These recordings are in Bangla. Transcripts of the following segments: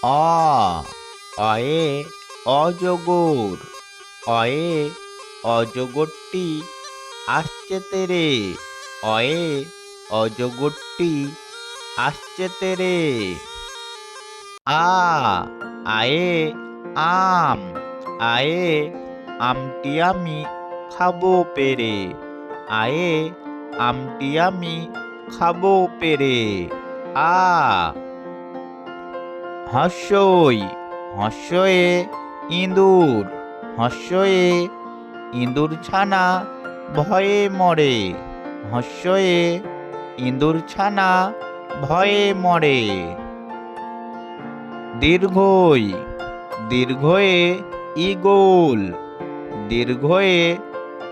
অ অয়ে অজগর। অয়ে অজগরটি আসছে তেরে। অয়ে অজগরটি আসছে তেরে। আ আয়ে আম। আয়ে আমটি আমি খাবো পেরে। আয়ে আমটি আমি খাবো পেরে। আ হর্ষই হর্ষয়ে ইঁদুর। হর্ষয়ে ইঁদুর ছানা ভয়ে মরে। হর্ষয়ে ইঁদুর ছানা ভয়ে মরে। দীর্ঘই দীর্ঘয়ে ঈগল। দীর্ঘয়ে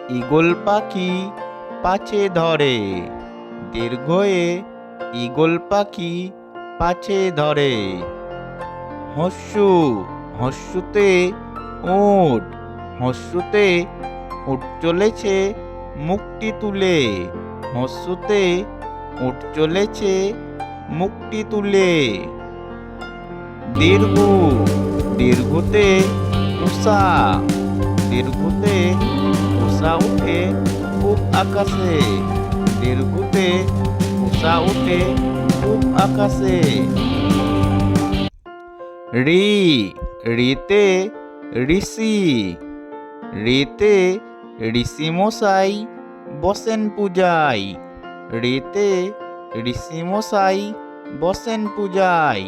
ঈগল পাখি পাছে ধরে। দীর্ঘয়ে ঈগল পাখি পাছে ধরে। হস্যু হস্যুতে উট। হস্যুতে উট চলেছে মুখটি তুলে। হস্যুতে উট চলেছে মুখটি তুলে। দীর্ঘ দীর্ঘতে উষা। দীর্ঘতে উষা উঠে খুব আকাশে। দীর্ঘতে উষা উঠে খুব আকাশে। ঋ ঋতে ঋষি। ঋতে ঋষি মশাই বসেন পূজায়। ঋতে ঋষি মশাই বসেন পূজায়।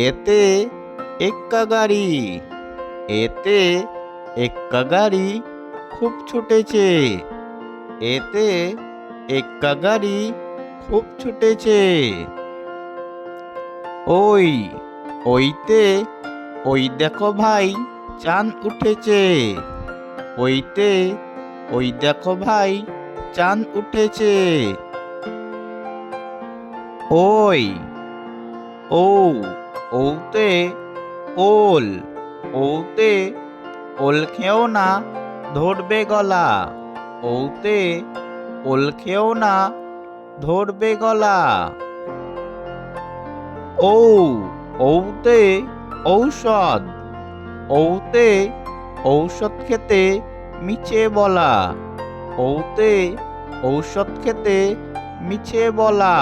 এতে এক্কা গাড়ি। এতে এক্কা গাড়ি খুব ছুটেছে। এতে এক্কা গাড়ি খুব ছুটেছে। ওইতে ওই দেখো ভাই চাঁদ উঠেছে। ওইতে ওই দেখো ভাই চাঁদ উঠেছে। ওই ওতে ওল। ওতে ওল খেও না ধরবে গলা। ওতে ওল খেও না ধরবে গলা। ওতে ঔষধ। ওতে ঔষধ খেতে মিছে বলা। ওতে ঔষধ খেতে মিছে বলা।